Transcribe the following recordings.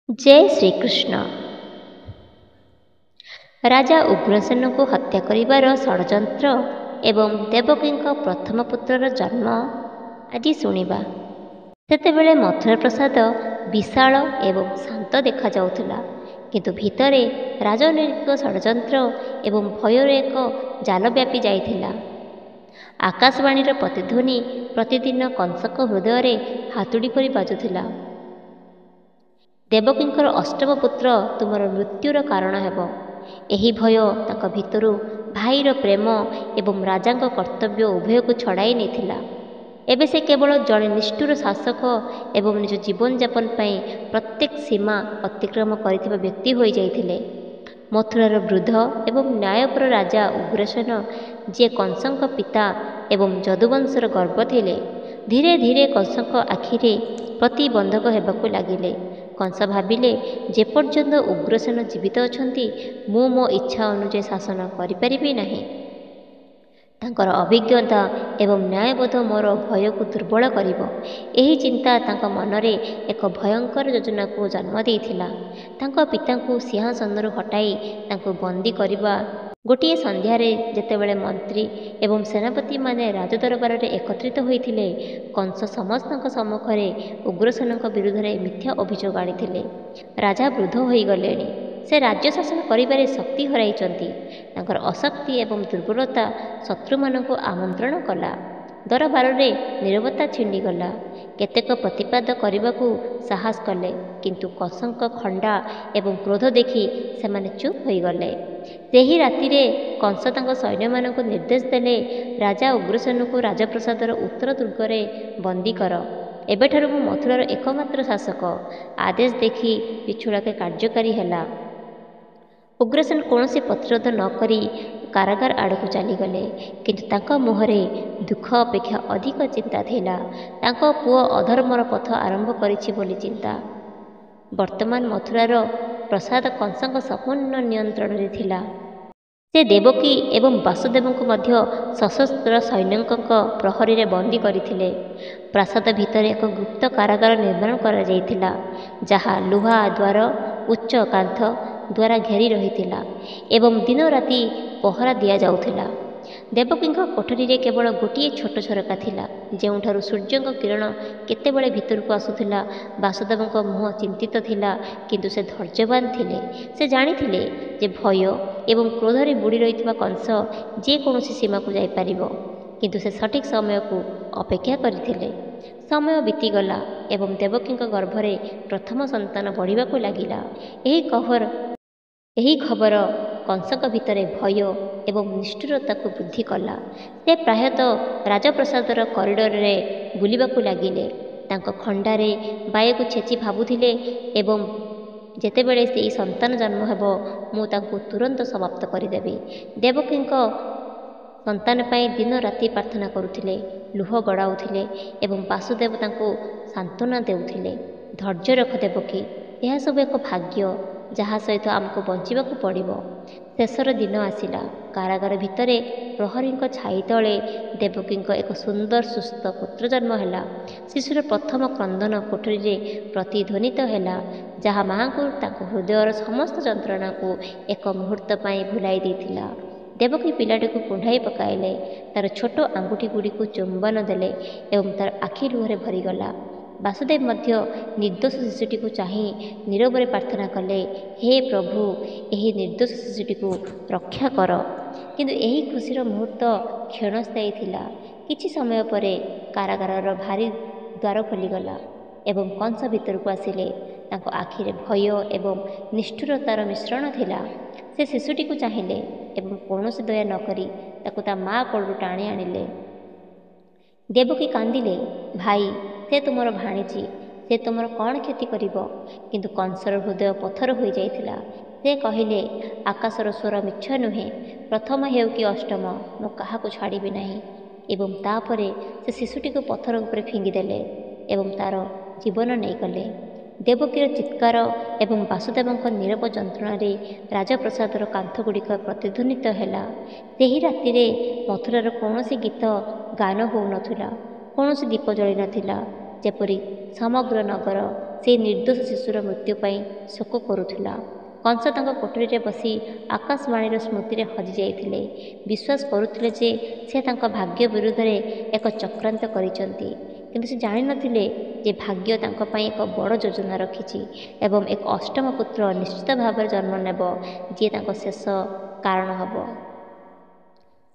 जय श्री कृष्ण। राजा उग्रसेनକୁ ହତ୍ୟା କରିବାର ଷଡ଼ଯନ୍ତ୍ର ଏବଂ ଦେବକୀଙ୍କ ପ୍ରଥମ ପୁତ୍ରର ଜନ୍ମ ଆଜି ଶୁଣିବା। ସେତେବେଳେ ମଥୁରା ପ୍ରସାଦ ବିଶାଳ ଏବଂ ଶାନ୍ତ ଦେଖାଯାଉଥିଲା, କିନ୍ତୁ ଭିତରେ ରାଜନୈତିକ ଷଡ଼ଯନ୍ତ୍ର ଏବଂ ଭୟର ଏକ ଜାଲ ବ୍ୟାପି ଯାଇଥିଲା। ଆକାଶବାଣୀର ପ୍ରତିଧ୍ୱନି ପ୍ରତିଦିନ କଂସଙ୍କ ହୃଦୟରେ ହାତୁଡ଼ି ପରି ବାଜୁଥିଲା। ଦେବକୀଙ୍କର ଅଷ୍ଟମ ପୁତ୍ର ତୁମର ମୃତ୍ୟୁର କାରଣ ହେବ। ଏହି ଭୟ ତାଙ୍କ ଭିତରୁ ଭାଇର ପ୍ରେମ ଏବଂ ରାଜାଙ୍କ କର୍ତ୍ତବ୍ୟ ଉଭୟକୁ ଛଡ଼ାଇ ନେଇଥିଲା। ଏବେ ସେ କେବଳ ଜଣେ ନିଷ୍ଠୁର ଶାସକ ଏବଂ ନିଜ ଜୀବନଯାପନ ପାଇଁ ପ୍ରତ୍ୟେକ ସୀମା ଅତିକ୍ରମ କରିଥିବା ବ୍ୟକ୍ତି ହୋଇଯାଇଥିଲେ। ମଥୁରାର ବୃଦ୍ଧ ଏବଂ ନ୍ୟାୟପର ରାଜା ଉଗ୍ରସେନ, ଯିଏ କଂସଙ୍କ ପିତା ଏବଂ ଯଦୁବଂଶର ଗର୍ବ ଥିଲେ, ଧୀରେ ଧୀରେ କଂସଙ୍କ ଆଖିରେ ପ୍ରତିବନ୍ଧକ ହେବାକୁ ଲାଗିଲେ। କଂସ ଭାବିଲେ, ଯେପର୍ଯ୍ୟନ୍ତ ଉଗ୍ରସେନ ଜୀବିତ ଅଛନ୍ତି, ମୁଁ ମୋ ଇଚ୍ଛା ଅନୁଯାୟୀ ଶାସନ କରିପାରିବି ନାହିଁ। ତାଙ୍କର ଅଭିଜ୍ଞତା ଏବଂ ନ୍ୟାୟବୋଧ ମୋର ଭୟକୁ ଦୁର୍ବଳ କରିବ। ଏହି ଚିନ୍ତା ତାଙ୍କ ମନରେ ଏକ ଭୟଙ୍କର ଯୋଜନାକୁ ଜନ୍ମ ଦେଇଥିଲା। ତାଙ୍କ ପିତାଙ୍କୁ ସିଂହାସନରୁ ହଟାଇ ତାଙ୍କୁ ବନ୍ଦୀ କରିବା। ଗୋଟିଏ ସନ୍ଧ୍ୟାରେ ଯେତେବେଳେ ମନ୍ତ୍ରୀ ଏବଂ ସେନାପତିମାନେ ରାଜଦରବାରରେ ଏକତ୍ରିତ ହୋଇଥିଲେ, କଂସ ସମସ୍ତଙ୍କ ସମ୍ମୁଖରେ ଉଗ୍ରସେନଙ୍କ ବିରୁଦ୍ଧରେ ମିଥ୍ୟା ଅଭିଯୋଗ ଆଣିଥିଲେ। ରାଜା ବୃଦ୍ଧ ହୋଇଗଲେଣି, ସେ ରାଜ୍ୟ ଶାସନ କରିବାରେ ଶକ୍ତି ହରାଇଛନ୍ତି। ତାଙ୍କର ଅଶକ୍ତି ଏବଂ ଦୁର୍ବଳତା ଶତ୍ରୁମାନଙ୍କୁ ଆମନ୍ତ୍ରଣ କଲା। ଦରବାରରେ ନୀରବତା ଛିଣ୍ଡିଗଲା। କେତେକ ପ୍ରତିବାଦ କରିବାକୁ ସାହସ କଲେ, କିନ୍ତୁ କଂସଙ୍କ ଖଣ୍ଡା ଏବଂ କ୍ରୋଧ ଦେଖି ସେମାନେ ଚୁପ୍ ହୋଇଗଲେ। ସେହି ରାତିରେ କଂସ ତାଙ୍କ ସୈନ୍ୟମାନଙ୍କୁ ନିର୍ଦ୍ଦେଶ ଦେଲେ, ରାଜା ଉଗ୍ରସେନଙ୍କୁ ରାଜପ୍ରସାଦର ଉତ୍ତର ଦୁର୍ଗରେ ବନ୍ଦୀ କର। ଏବେଠାରୁ ମୁଁ ମଥୁରାର ଏକମାତ୍ର ଶାସକ। ଆଦେଶ ଦେଖି ପିଛୁଳାକେ କାର୍ଯ୍ୟକାରୀ ହେଲା। ଉଗ୍ରସେନ କୌଣସି ପ୍ରତିରୋଧ ନ କରି କାରାଗାର ଆଡ଼କୁ ଚାଲିଗଲେ, କିନ୍ତୁ ତାଙ୍କ ମୁହଁରେ ଦୁଃଖ ଅପେକ୍ଷା ଅଧିକ ଚିନ୍ତା ଥିଲା। ତାଙ୍କ ପୁଅ ଅଧର୍ମର ପଥ ଆରମ୍ଭ କରିଛି ବୋଲି ଚିନ୍ତା। ବର୍ତ୍ତମାନ ମଥୁରାର ପ୍ରସାଦ କଂସଙ୍କ ସମ୍ପୂର୍ଣ୍ଣ ନିୟନ୍ତ୍ରଣରେ ଥିଲା। ସେ ଦେବକୀ ଏବଂ ବାସୁଦେବଙ୍କୁ ମଧ୍ୟ ସଶସ୍ତ୍ର ସୈନ୍ୟଙ୍କ ପ୍ରହରୀରେ ବନ୍ଦୀ କରିଥିଲେ। ପ୍ରାସାଦ ଭିତରେ ଏକ ଗୁପ୍ତ କାରାଗାର ନିର୍ମାଣ କରାଯାଇଥିଲା, ଯାହା ଲୁହା ଦ୍ୱାର, ଉଚ୍ଚ କାନ୍ଥ ଦ୍ୱାରା ଘେରି ରହିଥିଲା ଏବଂ ଦିନରାତି ପହରା ଦିଆଯାଉଥିଲା। ଦେବକୀଙ୍କ କୋଠରୀରେ କେବଳ ଗୋଟିଏ ଛୋଟ ଝରକା ଥିଲା, ଯେଉଁଠାରୁ ସୂର୍ଯ୍ୟଙ୍କ କିରଣ କେତେବେଳେ ଭିତରକୁ ଆସୁଥିଲା। ବାସୁଦେବଙ୍କ ମୁହଁ ଚିନ୍ତିତ ଥିଲା, କିନ୍ତୁ ସେ ଧୈର୍ଯ୍ୟବାନ ଥିଲେ। ସେ ଜାଣିଥିଲେ ଯେ ଭୟ ଏବଂ କ୍ରୋଧରେ ବୁଡ଼ି ରହିଥିବା କଂସ ଯେକୌଣସି ସୀମାକୁ ଯାଇପାରିବ, କିନ୍ତୁ ସେ ସଠିକ୍ ସମୟକୁ ଅପେକ୍ଷା କରିଥିଲେ। ସମୟ ବିତିଗଲା ଏବଂ ଦେବକୀଙ୍କ ଗର୍ଭରେ ପ୍ରଥମ ସନ୍ତାନ ବଢ଼ିବାକୁ ଲାଗିଲା। ଏହି ଖବର କଂସଙ୍କ ଭିତରେ ଭୟ ଏବଂ ନିଷ୍ଠୁରତାକୁ ବୃଦ୍ଧି କଲା। ସେ ପ୍ରାୟତଃ ରାଜପ୍ରସାଦର କରିଡରରେ ବୁଲିବାକୁ ଲାଗିଲେ। ତାଙ୍କ ଖଣ୍ଡାରେ ବାୟୁକୁ ଛେଚି ଭାବୁଥିଲେ, ଏବଂ ଯେତେବେଳେ ସେହି ସନ୍ତାନ ଜନ୍ମ ହେବ, ମୁଁ ତାଙ୍କୁ ତୁରନ୍ତ ସମାପ୍ତ କରିଦେବି। ଦେବକୀଙ୍କ ସନ୍ତାନ ପାଇଁ ଦିନ ରାତି ପ୍ରାର୍ଥନା କରୁଥିଲେ, ଲୁହ ଗଡ଼ାଉଥିଲେ ଏବଂ ବାସୁଦେବ ତାଙ୍କୁ ସାନ୍ତ୍ୱନା ଦେଉଥିଲେ। ଧୈର୍ଯ୍ୟ ରଖ ଦେବକୀ, ଏହାସବୁ ଏକ ଭାଗ୍ୟ, ଯାହା ସହିତ ଆମକୁ ବଞ୍ଚିବାକୁ ପଡ଼ିବ। ଶେଷର ଦିନ ଆସିଲା। କାରାଗାର ଭିତରେ ପ୍ରହରୀଙ୍କ ଛାଇ ତଳେ ଦେବକୀଙ୍କ ଏକ ସୁନ୍ଦର ସୁସ୍ଥ ପୁତ୍ର ଜନ୍ମ ହେଲା। ଶିଶୁର ପ୍ରଥମ କ୍ରନ୍ଦନ କୋଠରୀରେ ପ୍ରତିଧ୍ୱନିତ ହେଲା, ଯାହା ମାଆଙ୍କୁ ତାଙ୍କ ହୃଦୟର ସମସ୍ତ ଯନ୍ତ୍ରଣାକୁ ଏକ ମୁହୂର୍ତ୍ତ ପାଇଁ ଭୁଲାଇ ଦେଇଥିଲା। ଦେବକୀ ପିଲାଟିକୁ କୁଣ୍ଢାଇ ପକାଇଲେ, ତାର ଛୋଟ ଆଙ୍ଗୁଠିଗୁଡ଼ିକୁ ଚୁମ୍ବନ ଦେଲେ ଏବଂ ତାର ଆଖି ଲୁହରେ ଭରିଗଲା। ବାସୁଦେବ ମଧ୍ୟ ନିର୍ଦ୍ଦୋଷ ଶିଶୁଟିକୁ ଚାହିଁ ନୀରବରେ ପ୍ରାର୍ଥନା କଲେ, ହେ ପ୍ରଭୁ, ଏହି ନିର୍ଦ୍ଦୋଷ ଶିଶୁଟିକୁ ରକ୍ଷା କର। କିନ୍ତୁ ଏହି ଖୁସିର ମୁହୂର୍ତ୍ତ କ୍ଷଣସ୍ଥାୟୀ ଥିଲା। କିଛି ସମୟ ପରେ କାରାଗାରର ଭାରୀ ଦ୍ୱାର ଖୋଲିଗଲା ଏବଂ କଂସ ଭିତରକୁ ଆସିଲେ। ତାଙ୍କ ଆଖିରେ ଭୟ ଏବଂ ନିଷ୍ଠୁରତାର ମିଶ୍ରଣ ଥିଲା। ସେ ଶିଶୁଟିକୁ ଚାହିଁଲେ ଏବଂ କୌଣସି ଦୟା ନ କରି ତାକୁ ତା ମା କୋଳରୁ ଟାଣି ଆଣିଲେ। ଦେବକୀ କାନ୍ଦିଲେ, ଭାଇ, ସେ ତୁମର ଭାଣିଜୀ, ସେ ତୁମର କ'ଣ କ୍ଷତି କରିବ? କିନ୍ତୁ କଂସର ହୃଦୟ ପଥର ହୋଇଯାଇଥିଲା। ସେ କହିଲେ, ଆକାଶର ସ୍ୱର ମିଛ ନୁହେଁ। ପ୍ରଥମ ହେଉ କି ଅଷ୍ଟମ, ମୁଁ କାହାକୁ ଛାଡ଼ିବି ନାହିଁ। ଏବଂ ତାପରେ ସେ ଶିଶୁଟିକୁ ପଥର ଉପରେ ଫିଙ୍ଗିଦେଲେ ଏବଂ ତାର ଜୀବନ ନେଇଗଲେ। ଦେବକୀର ଚିତ୍କାର ଏବଂ ବାସୁଦେବଙ୍କ ନୀରବ ଯନ୍ତ୍ରଣାରେ ରାଜପ୍ରସାଦର କାନ୍ଥଗୁଡ଼ିକ ପ୍ରତିଧ୍ୱନିତ ହେଲା। ସେହି ରାତିରେ ମଥୁରାର କୌଣସି ଗୀତ ଗାନ ହେଉନଥିଲା, କୌଣସି ଦୀପ ଜଳି ନଥିଲା। ଯେପରି ସମଗ୍ର ନଗର ସେହି ନିର୍ଦ୍ଦୋଷ ଶିଶୁର ମୃତ୍ୟୁ ପାଇଁ ଶୋକ କରୁଥିଲା। କଂସ ତାଙ୍କ କୋଠରୀରେ ବସି ଆକାଶବାଣୀର ସ୍ମୃତିରେ ହଜିଯାଇଥିଲେ। ବିଶ୍ୱାସ କରୁଥିଲେ ଯେ ସେ ତାଙ୍କ ଭାଗ୍ୟ ବିରୁଦ୍ଧରେ ଏକ ଚକ୍ରାନ୍ତ କରିଛନ୍ତି, କିନ୍ତୁ ସେ ଜାଣିନଥିଲେ ଯେ ଭାଗ୍ୟ ତାଙ୍କ ପାଇଁ ଏକ ବଡ଼ ଯୋଜନା ରଖିଛି ଏବଂ ଏକ ଅଷ୍ଟମ ପୁତ୍ର ନିଶ୍ଚିତ ଭାବରେ ଜନ୍ମ ନେବ, ଯିଏ ତାଙ୍କ ଶେଷ କାରଣ ହେବ।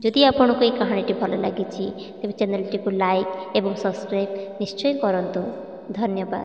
ଯଦି ଆପଣଙ୍କୁ ଏହି କାହାଣୀଟି ଭଲ ଲାଗିଛି ତେବେ ଚ୍ୟାନେଲଟିକୁ ଲାଇକ୍ ଏବଂ ସବସ୍କ୍ରାଇବ୍ ନିଶ୍ଚୟ କରନ୍ତୁ। ଧନ୍ୟବାଦ।